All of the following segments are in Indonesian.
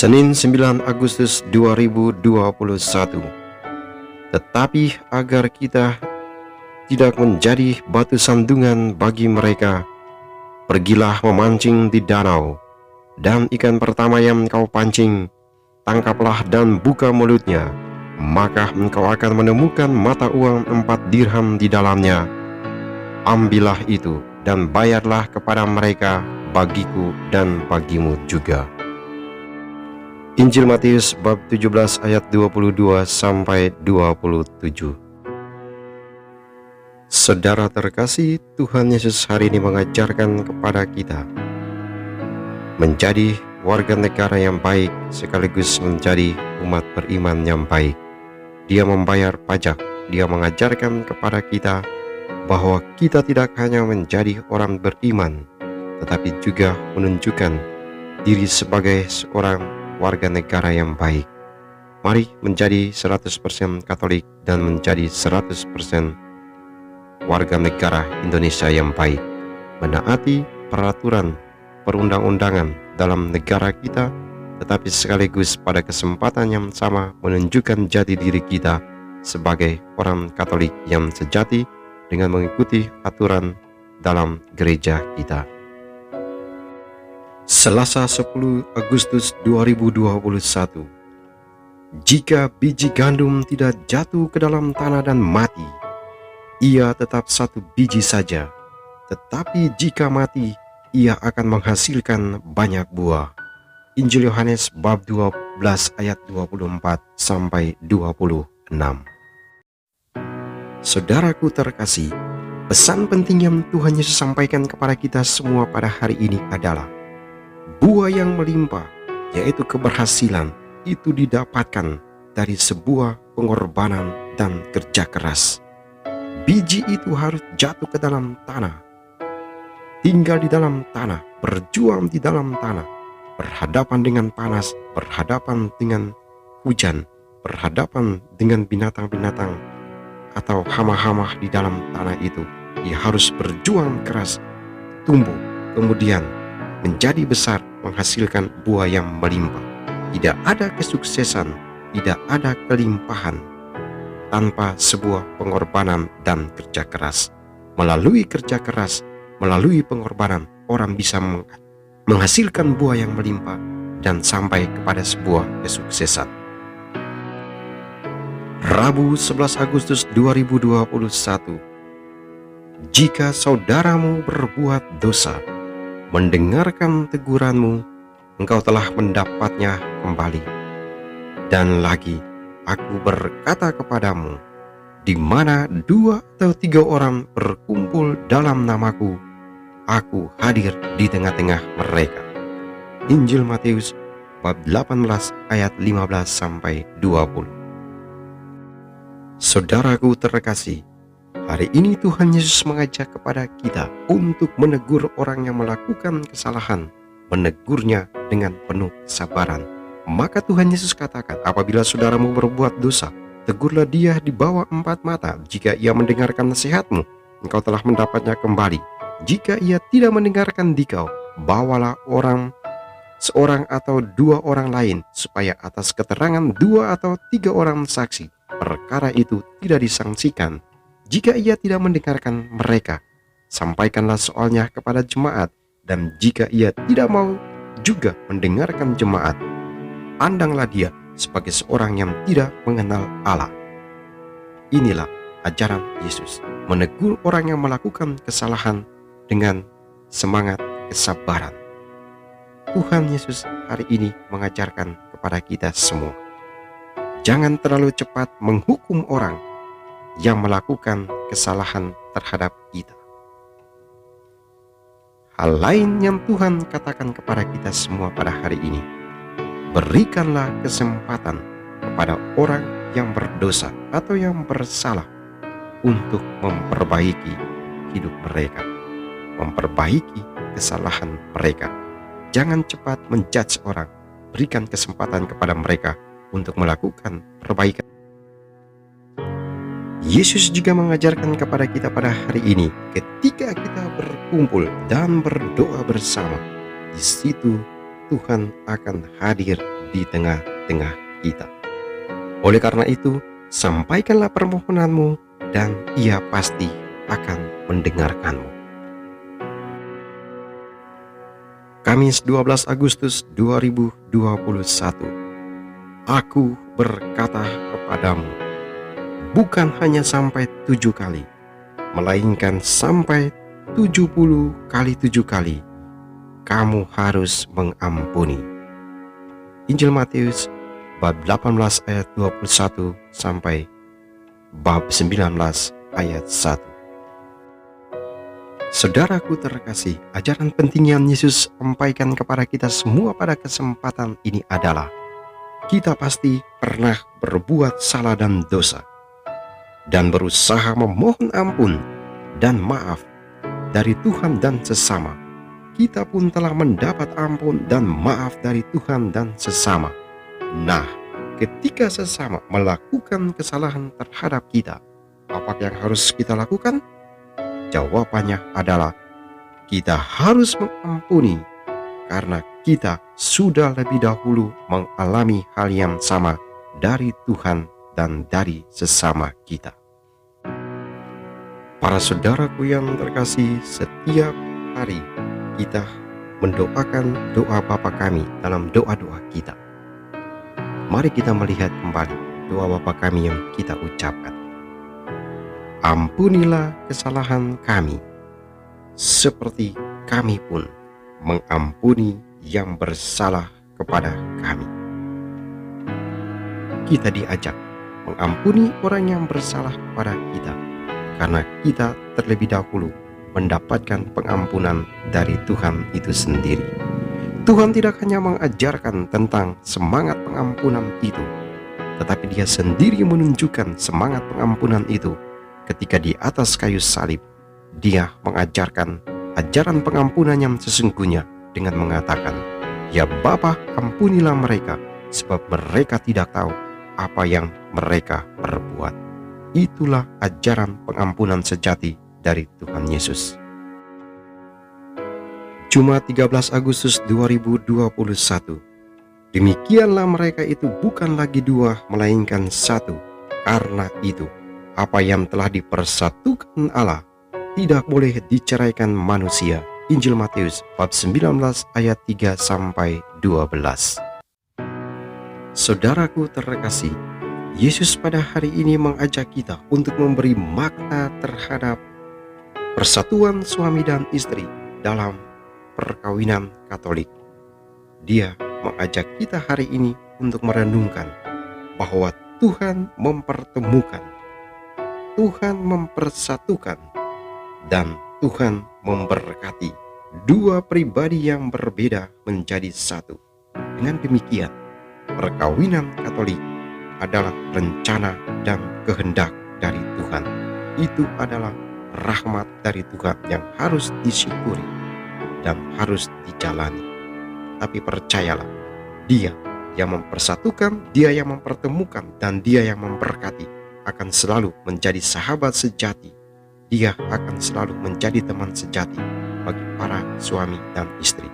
Senin 9 Agustus 2021. Tetapi agar kita tidak menjadi batu sandungan bagi mereka, pergilah memancing di danau, dan ikan pertama yang kau pancing, tangkaplah dan buka mulutnya, maka engkau akan menemukan mata uang 4 dirham di dalamnya. Ambillah itu dan bayarlah kepada mereka, bagiku dan bagimu juga. Injil Matius bab 17 ayat 22 sampai 27. Saudara terkasih, Tuhan Yesus hari ini mengajarkan kepada kita menjadi warga negara yang baik sekaligus menjadi umat beriman yang baik. Dia membayar pajak. Dia mengajarkan kepada kita bahwa kita tidak hanya menjadi orang beriman, tetapi juga menunjukkan diri sebagai seorang warga negara yang baik. Mari menjadi 100% Katolik dan menjadi 100% warga negara Indonesia yang baik, menaati peraturan perundang-undangan dalam negara kita, tetapi sekaligus pada kesempatan yang sama menunjukkan jati diri kita sebagai orang Katolik yang sejati dengan mengikuti aturan dalam gereja kita. Selasa 10 Agustus 2021. Jika biji gandum tidak jatuh ke dalam tanah dan mati, ia tetap satu biji saja. Tetapi jika mati, ia akan menghasilkan banyak buah. Injil Yohanes bab 12 ayat 24 sampai 26. Saudaraku terkasih, pesan penting yang Tuhan Yesus sampaikan kepada kita semua pada hari ini adalah buah yang melimpah, yaitu keberhasilan, itu didapatkan dari sebuah pengorbanan dan kerja keras. Biji itu harus jatuh ke dalam tanah, tinggal di dalam tanah, berjuang di dalam tanah, berhadapan dengan panas, berhadapan dengan hujan, berhadapan dengan binatang-binatang atau hama-hama di dalam tanah itu. Ia harus berjuang keras, tumbuh, kemudian menjadi besar, menghasilkan buah yang melimpah. Tidak ada kesuksesan, tidak ada kelimpahan tanpa sebuah pengorbanan dan kerja keras. Melalui kerja keras, melalui pengorbanan, orang bisa menghasilkan buah yang melimpah dan sampai kepada sebuah kesuksesan. Rabu 11 Agustus 2021. Jika saudaramu berbuat dosa, mendengarkan teguranmu, engkau telah mendapatnya kembali. Dan lagi, aku berkata kepadamu, di mana 2 atau 3 orang berkumpul dalam namaku, aku hadir di tengah-tengah mereka. Injil Matius bab 18 ayat 15 sampai 20. Saudaraku terkasih, hari ini Tuhan Yesus mengajak kepada kita untuk menegur orang yang melakukan kesalahan, menegurnya dengan penuh kesabaran. Maka Tuhan Yesus katakan, apabila saudaramu berbuat dosa, tegurlah dia di bawah 4 mata. Jika ia mendengarkan nasihatmu, engkau telah mendapatnya kembali. Jika ia tidak mendengarkan dikau, bawalah seorang atau 2 orang lain, supaya atas keterangan 2 atau 3 orang saksi, perkara itu tidak disangsikan. Jika ia tidak mendengarkan mereka, sampaikanlah soalnya kepada jemaat. Dan jika ia tidak mau juga mendengarkan jemaat, pandanglah dia sebagai seorang yang tidak mengenal Allah. Inilah ajaran Yesus, menegur orang yang melakukan kesalahan dengan semangat kesabaran. Tuhan Yesus hari ini mengajarkan kepada kita semua, jangan terlalu cepat menghukum orang yang melakukan kesalahan terhadap kita. Hal lain yang Tuhan katakan kepada kita semua pada hari ini, berikanlah kesempatan kepada orang yang berdosa atau yang bersalah untuk memperbaiki hidup mereka, memperbaiki kesalahan mereka. Jangan cepat menjudge orang, berikan kesempatan kepada mereka untuk melakukan perbaikan. Yesus juga mengajarkan kepada kita pada hari ini, ketika kita berkumpul dan berdoa bersama, di situ Tuhan akan hadir di tengah-tengah kita. Oleh karena itu, sampaikanlah permohonanmu dan Ia pasti akan mendengarkanmu. Kamis 12 Agustus 2021. Aku berkata kepadamu, bukan hanya sampai 7 kali, melainkan sampai 70 kali 7 kali, kamu harus mengampuni. Injil Matius bab 18 ayat 21 sampai bab 19 ayat 1. Saudaraku terkasih, ajaran penting yang Yesus sampaikan kepada kita semua pada kesempatan ini adalah kita pasti pernah berbuat salah dan dosa dan berusaha memohon ampun dan maaf dari Tuhan dan sesama. Kita pun telah mendapat ampun dan maaf dari Tuhan dan sesama. Nah, ketika sesama melakukan kesalahan terhadap kita, apa yang harus kita lakukan? Jawabannya adalah kita harus mengampuni karena kita sudah lebih dahulu mengalami hal yang sama dari Tuhan dan dari sesama kita. Para saudaraku yang terkasih, setiap hari kita mendoakan doa Bapa kami dalam doa-doa kita. Mari kita melihat kembali doa Bapa kami yang kita ucapkan. Ampunilah kesalahan kami, seperti kami pun mengampuni yang bersalah kepada kami. Kita diajak mengampuni orang yang bersalah kepada kita, karena kita terlebih dahulu mendapatkan pengampunan dari Tuhan itu sendiri. Tuhan tidak hanya mengajarkan tentang semangat pengampunan itu, tetapi Dia sendiri menunjukkan semangat pengampunan itu ketika di atas kayu salib. Dia mengajarkan ajaran pengampunan yang sesungguhnya dengan mengatakan, "Ya Bapa, ampunilah mereka, sebab mereka tidak tahu apa yang mereka perbuat." Itulah ajaran pengampunan sejati dari Tuhan Yesus. Jumat 13 Agustus 2021. Demikianlah mereka itu bukan lagi dua, melainkan satu. Karena itu, apa yang telah dipersatukan Allah tidak boleh diceraikan manusia. Injil Matius bab 19 ayat 3 sampai 12. Saudaraku terkasih, Yesus pada hari ini mengajak kita untuk memberi makna terhadap persatuan suami dan istri dalam perkawinan Katolik. Dia mengajak kita hari ini untuk merenungkan bahwa Tuhan mempertemukan, Tuhan mempersatukan, dan Tuhan memberkati dua pribadi yang berbeda menjadi satu. Dengan demikian, perkawinan Katolik adalah rencana dan kehendak dari Tuhan. Itu adalah rahmat dari Tuhan yang harus disyukuri dan harus dijalani. Tapi percayalah, Dia yang mempersatukan, Dia yang mempertemukan, dan Dia yang memberkati akan selalu menjadi sahabat sejati. Dia akan selalu menjadi teman sejati bagi para suami dan istri.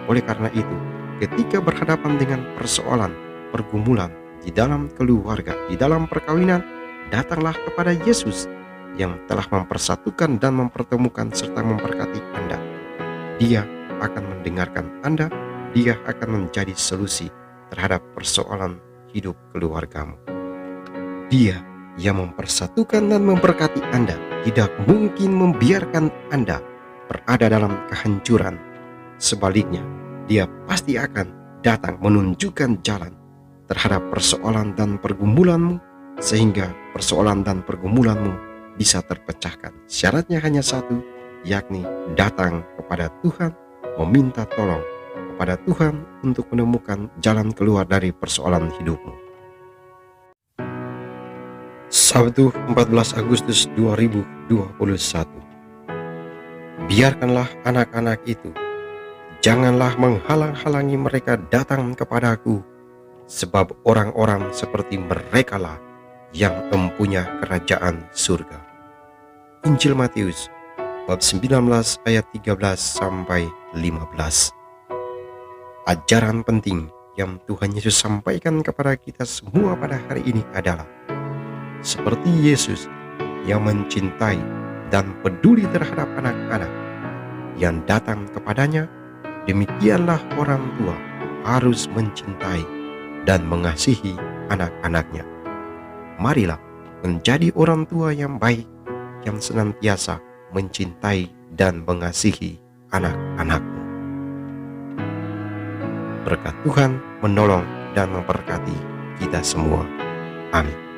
Oleh karena itu, ketika berhadapan dengan persoalan, pergumulan di dalam keluarga, di dalam perkawinan, datanglah kepada Yesus yang telah mempersatukan dan mempertemukan serta memberkati Anda. Dia akan mendengarkan Anda, Dia akan menjadi solusi terhadap persoalan hidup keluargamu. Dia yang mempersatukan dan memberkati Anda tidak mungkin membiarkan Anda berada dalam kehancuran. Sebaliknya, Dia pasti akan datang menunjukkan jalan terhadap persoalan dan pergumulanmu, sehingga persoalan dan pergumulanmu bisa terpecahkan. Syaratnya hanya satu, yakni datang kepada Tuhan, meminta tolong kepada Tuhan untuk menemukan jalan keluar dari persoalan hidupmu. Sabtu 14 Agustus 2021. Biarkanlah anak-anak itu, janganlah menghalang-halangi mereka datang kepadaku, sebab orang-orang seperti merekalah yang mempunyai kerajaan surga. Injil Matius bab 19 ayat 13 sampai 15. Ajaran penting yang Tuhan Yesus sampaikan kepada kita semua pada hari ini adalah seperti Yesus yang mencintai dan peduli terhadap anak-anak yang datang kepadanya, demikianlah orang tua harus mencintai dan mengasihi anak-anaknya. Marilah menjadi orang tua yang baik, yang senantiasa mencintai dan mengasihi anak-anakmu. Berkat Tuhan menolong dan memberkati kita semua. Amin.